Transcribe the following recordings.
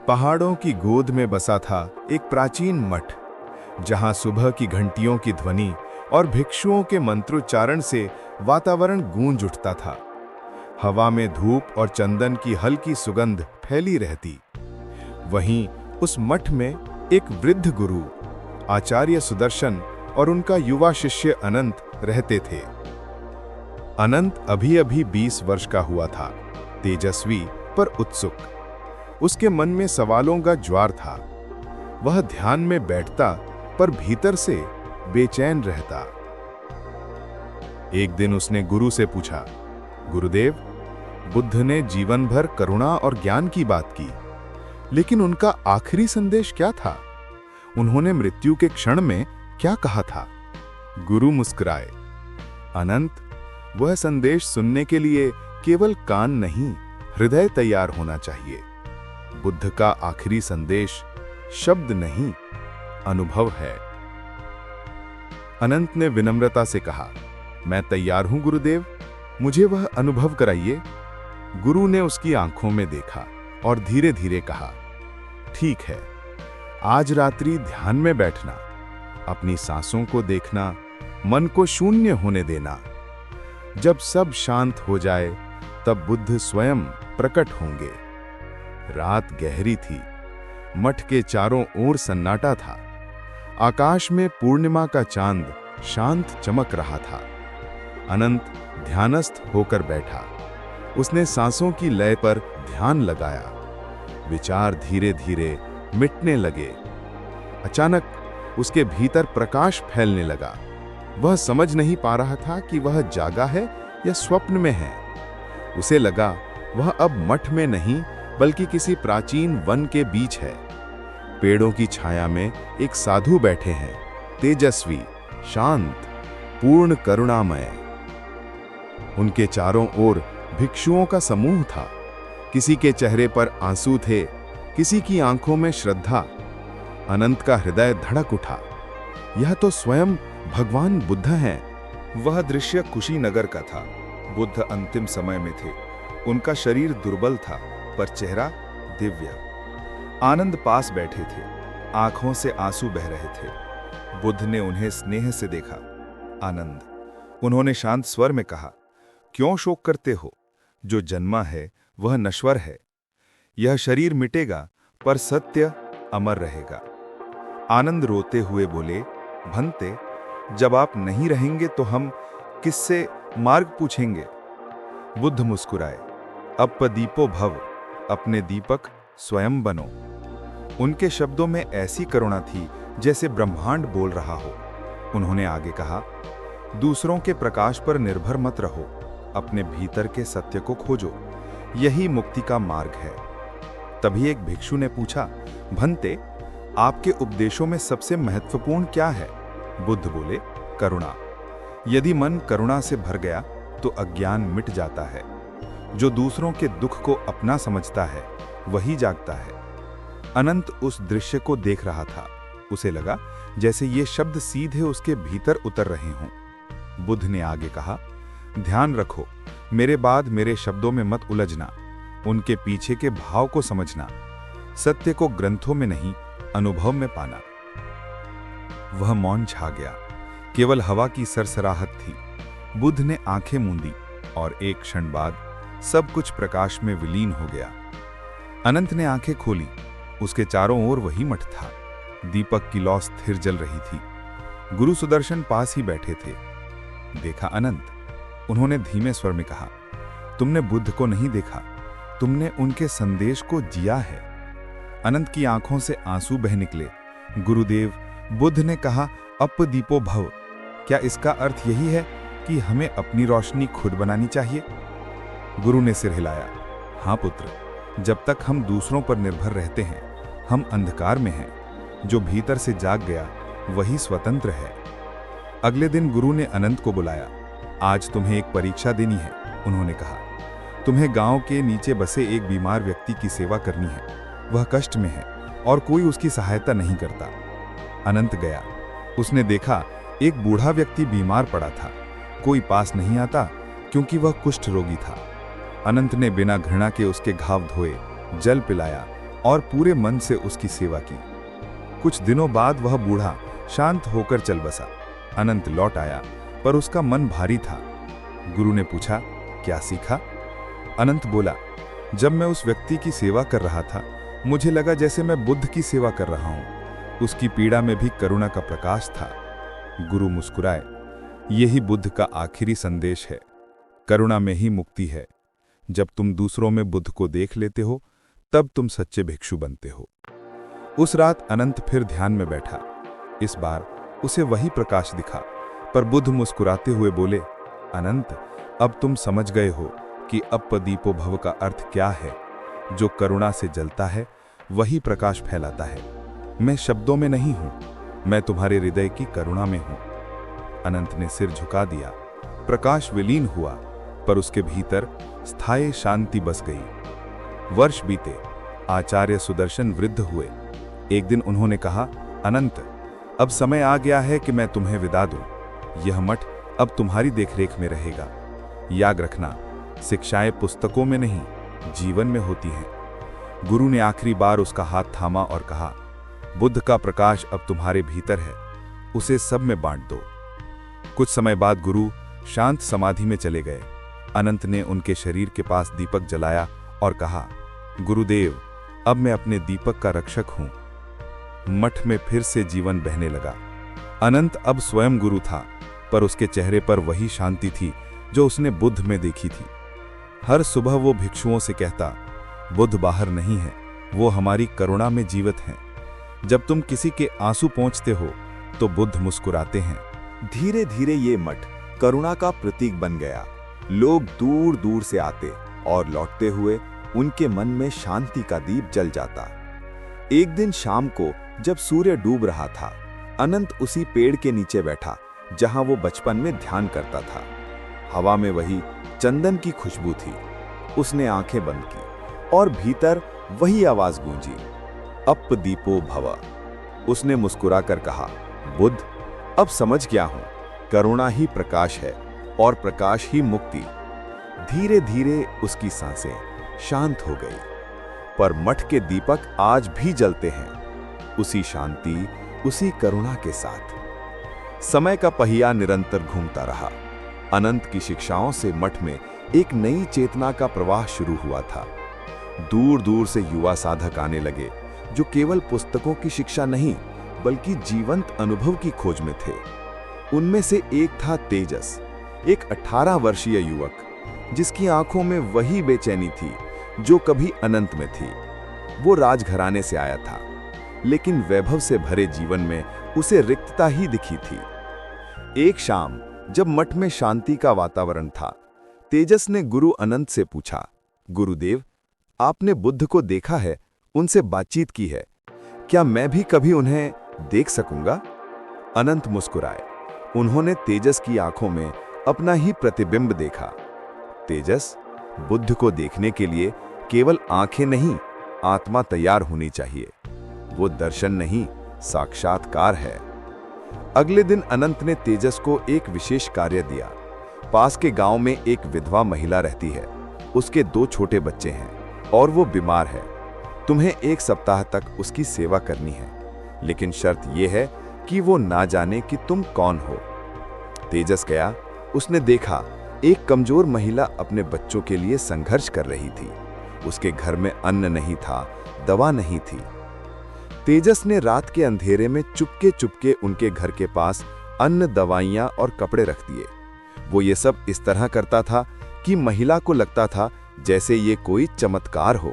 पहाड़ों की गोद में बसा था एक प्राचीन मठ, जहां सुबह की घंटियों की ध्वनि और भिक्षुओं के मंत्रोच्चारण से वातावरण गूंज उठता था। हवा में धूप और चंदन की हल्की सुगंध फैली रहती। वहीं उस मठ में एक वृद्ध गुरु आचार्य सुदर्शन और उनका युवा शिष्य अनंत रहते थे। अनंत अभी-अभी 20 वर्ष का हुआ था, तेजस्वी पर उत्सुक। उसके मन में सवालों का ज्वार था। वह ध्यान में बैठता पर भीतर से बेचैन रहता। एक दिन उसने गुरु से पूछा, गुरुदेव, बुद्ध ने जीवन भर करुणा और ज्ञान की बात की, लेकिन उनका आखिरी संदेश क्या था? उन्होंने मृत्यु के क्षण में क्या कहा था? गुरु मुस्कुराए, अनंत, वह संदेश सुनने के लिए केवल कान नहीं, हृदय तैयार होना चाहिए। बुद्ध का आखिरी संदेश शब्द नहीं, अनुभव है। अनंत ने विनम्रता से कहा, मैं तैयार हूं गुरुदेव, मुझे वह अनुभव कराइए। गुरु ने उसकी आंखों में देखा और धीरे धीरे कहा, ठीक है, आज रात्रि ध्यान में बैठना, अपनी सांसों को देखना, मन को शून्य होने देना। जब सब शांत हो जाए तब बुद्ध स्वयं प्रकट होंगे। रात गहरी थी, मठ के चारों ओर सन्नाटा था। आकाश में पूर्णिमा का चांद शांत चमक रहा था। अनंत ध्यानस्थ होकर बैठा। उसने सांसों की लय पर ध्यान लगाया। विचार धीरे धीरे मिटने लगे। अचानक उसके भीतर प्रकाश फैलने लगा। वह समझ नहीं पा रहा था कि वह जागा है या स्वप्न में है। उसे लगा वह अब मठ में नहीं बल्कि किसी प्राचीन वन के बीच है। पेड़ों की छाया में एक साधु बैठे हैं, तेजस्वी, शांत, पूर्ण करुणामय। उनके चारों ओर भिक्षुओं का समूह था। किसी के चेहरे पर आंसू थे, किसी की आंखों में श्रद्धा। अनंत का हृदय धड़क उठा। यह तो स्वयं भगवान बुद्ध हैं। वह दृश्य कुशीनगर का था। बुद्ध अंतिम समय में थे। उनका शरीर दुर्बल था पर चेहरा दिव्य। आनंद पास बैठे थे, आंखों से आंसू बह रहे थे। बुद्ध ने उन्हें स्नेह से देखा। आनंद, उन्होंने शांत स्वर में कहा, क्यों शोक करते हो? जो जन्मा है वह नश्वर है। यह शरीर मिटेगा पर सत्य अमर रहेगा। आनंद रोते हुए बोले, भंते, जब आप नहीं रहेंगे तो हम किससे मार्ग पूछेंगे? बुद्ध मुस्कुराए, अपदीपो भव, अपने दीपक स्वयं बनो। उनके शब्दों में ऐसी करुणा थी जैसे ब्रह्मांड बोल रहा हो। उन्होंने आगे कहा, दूसरों के प्रकाश पर निर्भर मत रहो, अपने भीतर के सत्य को खोजो, यही मुक्ति का मार्ग है। तभी एक भिक्षु ने पूछा, भंते, आपके उपदेशों में सबसे महत्वपूर्ण क्या है? बुद्ध बोले, करुणा। यदि मन करुणा से भर गया तो अज्ञान मिट जाता है। जो दूसरों के दुख को अपना समझता है वही जागता है। अनंत उस दृश्य को देख रहा था। उसे लगा जैसे ये शब्द सीधे उसके भीतर उतर रहे हों। बुद्ध ने आगे कहा, ध्यान रखो, मेरे बाद मेरे शब्दों में मत उलझना, उनके पीछे के भाव को समझना। सत्य को ग्रंथों में नहीं, अनुभव में पाना। वह मौन छा गया। केवल हवा की सरसराहट थी। बुद्ध ने आंखें मूंदी और एक क्षण बाद सब कुछ प्रकाश में विलीन हो गया। अनंत ने आंखें खोली। उसके चारों ओर वही मठ था। दीपक की लौ स्थिर जल रही थी। गुरु सुदर्शन पास ही बैठे थे। देखा अनंत, उन्होंने धीमे स्वर में कहा, तुमने बुद्ध को नहीं देखा, तुमने उनके संदेश को जिया है। अनंत की आंखों से आंसू बह निकले। गुरुदेव, बुद्ध ने कहा, अपदीपो भव। क्या इसका अर्थ यही है कि हमें अपनी रोशनी खुद बनानी चाहिए? गुरु ने सिर हिलाया, हाँ पुत्र, जब तक हम दूसरों पर निर्भर रहते हैं हम अंधकार में हैं। जो भीतर से जाग गया वही स्वतंत्र है। अगले दिन गुरु ने अनंत को बुलाया। आज तुम्हें एक परीक्षा देनी है, उन्होंने कहा। तुम्हें गांव के नीचे बसे एक बीमार व्यक्ति की सेवा करनी है। वह कष्ट में है और कोई उसकी सहायता नहीं करता। अनंत गया। उसने देखा एक बूढ़ा व्यक्ति बीमार पड़ा था। कोई पास नहीं आता क्योंकि वह कुष्ठ रोगी था। अनंत ने बिना घृणा के उसके घाव धोए, जल पिलाया और पूरे मन से उसकी सेवा की। कुछ दिनों बाद वह बूढ़ा शांत होकर चल बसा। अनंत लौट आया, पर उसका मन भारी था। गुरु ने पूछा, क्या सीखा? अनंत बोला, जब मैं उस व्यक्ति की सेवा कर रहा था, मुझे लगा जैसे मैं बुद्ध की सेवा कर रहा हूं। उसकी पीड़ा में भी करुणा का प्रकाश था। गुरु मुस्कुराए, यही बुद्ध का आखिरी संदेश है। करुणा में ही मुक्ति है। जब तुम दूसरों में बुद्ध को देख लेते हो, तब तुम सच्चे भिक्षु बनते हो। उस रात अनंत फिर ध्यान में बैठा। इस बार उसे वही प्रकाश दिखा, पर बुद्ध मुस्कुराते हुए बोले, अनंत, अब तुम समझ गए हो कि अपदीपो भव का अर्थ क्या है। जो करुणा से जलता है वही प्रकाश फैलाता है। मैं शब्दों में नहीं हूं, मैं तुम्हारे हृदय की करुणा में हूं। अनंत ने सिर झुका दिया। प्रकाश विलीन हुआ, पर उसके भीतर स्थायी शांति बस गई। वर्ष बीते, आचार्य सुदर्शन वृद्ध हुए। एक दिन उन्होंने कहा, अनंत, अब समय आ गया है कि मैं तुम्हें विदा दूं। यह मठ अब तुम्हारी देखरेख में रहेगा। याद रखना, शिक्षाएं पुस्तकों में नहीं, जीवन में होती हैं। गुरु ने आखिरी बार उसका हाथ थामा और कहा, बुद्ध का प्रकाश अब तुम्हारे भीतर है, उसे सब में बांट दो। कुछ समय बाद गुरु शांत समाधि में चले गए। अनंत ने उनके शरीर के पास दीपक जलाया और कहा, गुरुदेव, अब मैं अपने दीपक का रक्षक हूं। मठ में फिर से जीवन बहने लगा। अनंत अब स्वयं गुरु था, पर उसके चेहरे पर वही शांति थी जो उसने बुद्ध में देखी थी। हर सुबह वो भिक्षुओं से कहता, बुद्ध बाहर नहीं है, वो हमारी करुणा में जीवित हैं। जब तुम किसी के आंसू पोंछते हो तो बुद्ध मुस्कुराते हैं। धीरे धीरे ये मठ करुणा का प्रतीक बन गया। लोग दूर दूर से आते और लौटते हुए उनके मन में शांति का दीप जल जाता। एक दिन शाम को जब सूर्य डूब रहा था, अनंत उसी पेड़ के नीचे बैठा जहां वो बचपन में ध्यान करता था। हवा में वही चंदन की खुशबू थी। उसने आंखें बंद की और भीतर वही आवाज गूंजी, अपदीपो भव। उसने मुस्कुराकर कहा, बुद्ध, अब समझ गया हूं, करुणा ही प्रकाश है और प्रकाश ही मुक्ति। धीरे धीरे उसकी सांसें शांत हो गई, पर मठ के दीपक आज भी जलते हैं, उसी शांति, उसी करुणा के साथ। समय का पहिया निरंतर घूमता रहा। अनंत की शिक्षाओं से मठ में एक नई चेतना का प्रवाह शुरू हुआ था। दूर दूर से युवा साधक आने लगे, जो केवल पुस्तकों की शिक्षा नहीं, बल्कि जीवंत अनुभव की खोज में थे। उनमें से एक था तेजस, एक 18 वर्षीय युवक, जिसकी आंखों में वही बेचैनी थी जो कभी अनंत में थी। वो राजघराने से आया था, लेकिन वैभव से भरे जीवन में उसे रिक्तता ही दिखी थी। एक शाम जब मठ में शांति का वातावरण था, तेजस ने गुरु अनंत से पूछा, गुरुदेव, आपने बुद्ध को देखा है, उनसे बातचीत की है, क्या मैं भी कभी उन्हें देख सकूंगा? अनंत मुस्कुराए। उन्होंने तेजस की आंखों में अपना ही प्रतिबिंब देखा। तेजस, बुद्ध को देखने के लिए केवल आंखें नहीं, आत्मा तैयार होनी चाहिए। वो दर्शन नहीं, साक्षात्कार है। अगले दिन अनंत ने तेजस को एक विशेष कार्य दिया। पास के गांव में एक विधवा महिला रहती है। उसके 2 छोटे बच्चे हैं और वो बीमार है। तुम्हें 1 सप्ताह तक उसकी सेवा करनी है, लेकिन शर्त यह है कि वो ना जाने कि तुम कौन हो। तेजस गया। उसने देखा एक कमजोर महिला अपने बच्चों के लिए संघर्ष कर रही थी। उसके घर में अन्न नहीं था, दवा नहीं थी। तेजस ने रात के अंधेरे में चुपके चुपके उनके घर के पास अन्न, दवाइयां और कपड़े रख दिए। वो ये सब इस तरह करता था कि महिला को लगता था जैसे ये कोई चमत्कार हो।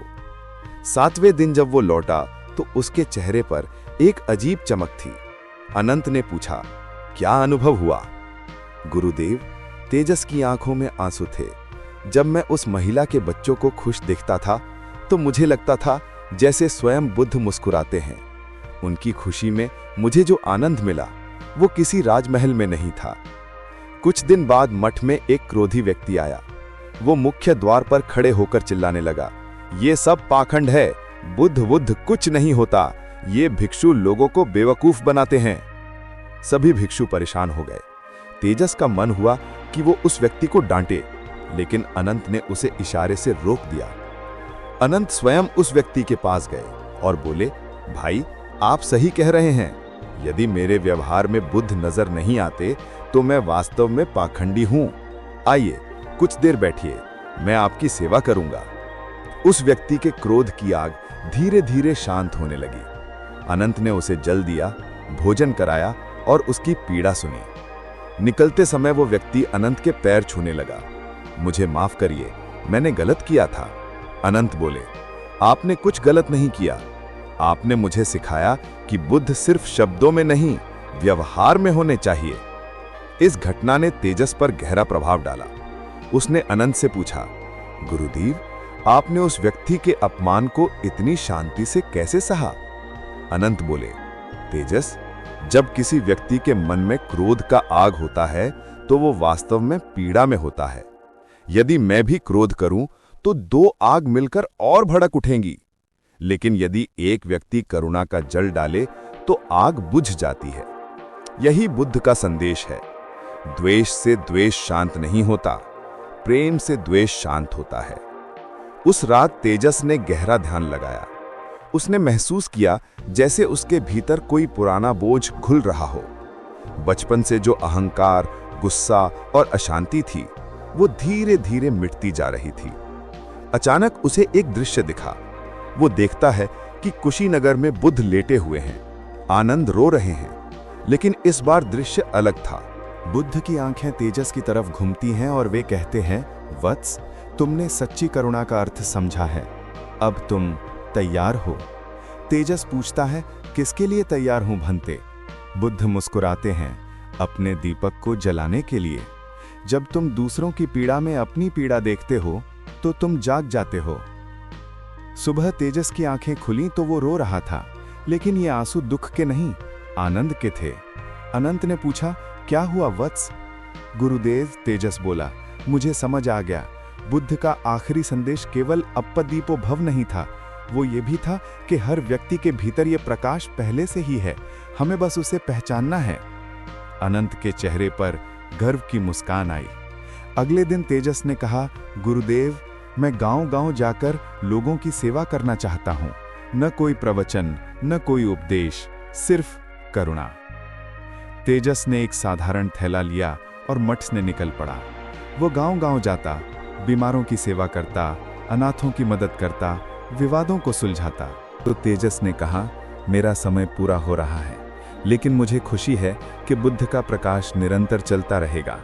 7वें दिन जब वो लौटा तो उसके चेहरे पर एक अजीब चमक थी। अनंत ने पूछा, क्या अनुभव हुआ? गुरुदेव, तेजस की आंखों में आंसू थे। जब मैं उस महिला के बच्चों को खुश देखता था तो मुझे लगता था जैसे स्वयं बुद्ध मुस्कुराते हैं। उनकी खुशी में मुझे जो आनंद मिला वो किसी राजमहल में नहीं था। कुछ दिन बाद मठ में एक क्रोधी व्यक्ति आया। वो मुख्य द्वार पर खड़े होकर चिल्लाने लगा, ये सब पाखंड है, बुद्ध कुछ नहीं होता, ये भिक्षु लोगों को बेवकूफ बनाते हैं। सभी भिक्षु परेशान हो गए। तेजस का मन हुआ कि वो उस व्यक्ति को डांटे, लेकिन अनंत ने उसे इशारे से रोक दिया। अनंत स्वयं उस व्यक्ति के पास गए और बोले, भाई आप सही कह रहे हैं। यदि मेरे व्यवहार में बुद्ध नजर नहीं आते तो मैं वास्तव में पाखंडी हूं। आइए कुछ देर बैठिए, मैं आपकी सेवा करूंगा। उस व्यक्ति के क्रोध की आग धीरे धीरे शांत होने लगी। अनंत ने उसे जल दिया, भोजन कराया और उसकी पीड़ा सुनी। निकलते समय वो व्यक्ति अनंत के पैर छूने लगा। मुझे माफ करिए, मैंने गलत किया था। अनंत बोले, आपने कुछ गलत नहीं किया। आपने मुझे सिखाया कि बुद्ध सिर्फ शब्दों में नहीं, व्यवहार में होने चाहिए। इस घटना ने तेजस पर गहरा प्रभाव डाला। उसने अनंत से पूछा, गुरुदेव, आपने उस व्यक्ति के अपमान को इतनी शांति से कैसे सहा? अनंत बोले, तेजस, जब किसी व्यक्ति के मन में क्रोध का आग होता है तो वो वास्तव में पीड़ा में होता है। यदि मैं भी क्रोध करूं तो दो आग मिलकर और भड़क उठेंगी, लेकिन यदि एक व्यक्ति करुणा का जल डाले तो आग बुझ जाती है। यही बुद्ध का संदेश है। द्वेष से द्वेष शांत नहीं होता, प्रेम से द्वेष शांत होता है। उस रात तेजस ने गहरा ध्यान लगाया। उसने महसूस किया जैसे उसके भीतर कोई पुराना बोझ घुल रहा हो। बचपन से जो अहंकार, गुस्सा और अशांति थी, वो धीरे धीरे मिटती जा रही थी। अचानक उसे एक दृश्य दिखा। वो देखता है कि कुशीनगर में बुद्ध लेटे हुए हैं, आनंद रो रहे हैं, लेकिन इस बार दृश्य अलग था। बुद्ध की आंखें तेजस की तरफ घूमती हैं और वे कहते हैं, वत्स, तुमने सच्ची करुणा का अर्थ समझा है, अब तुम तैयार हो। तेजस पूछता है, किसके लिए तैयार हूं भंते? बुद्ध मुस्कुराते हैं, अपने दीपक को जलाने के लिए। जब तुम दूसरों की पीड़ा में अपनी पीड़ा देखते हो तो तुम जाग जाते हो। सुबह तेजस की आंखें खुली तो वो रो रहा था, लेकिन ये आंसू दुख के नहीं, आनंद के थे। अनंत ने पूछा, क्या हुआ वत्स? गुरुदेव, तेजस बोला, मुझे समझ आ गया। बुद्ध का आखिरी संदेश केवल अपदीपो भव नहीं था, वो ये भी था कि हर व्यक्ति के भीतर ये प्रकाश पहले से ही है, हमें बस उसे पहचानना है। अनंत के चेहरे पर गर्व की मुस्कान आई। अगले दिन तेजस ने कहा, गुरुदेव, मैं गांव-गांव जाकर लोगों की सेवा करना चाहता हूं। न कोई प्रवचन, न कोई उपदेश, सिर्फ करुणा। तेजस ने एक साधारण थैला लिया और मठ से निकल पड़ा। वो गांव-गांव जाता, बीमारों की सेवा करता, अनाथों की मदद करता, विवादों को सुलझाता। तो तेजस ने कहा, मेरा समय पूरा हो रहा है, लेकिन मुझे खुशी है कि बुद्ध का प्रकाश निरंतर चलता रहेगा।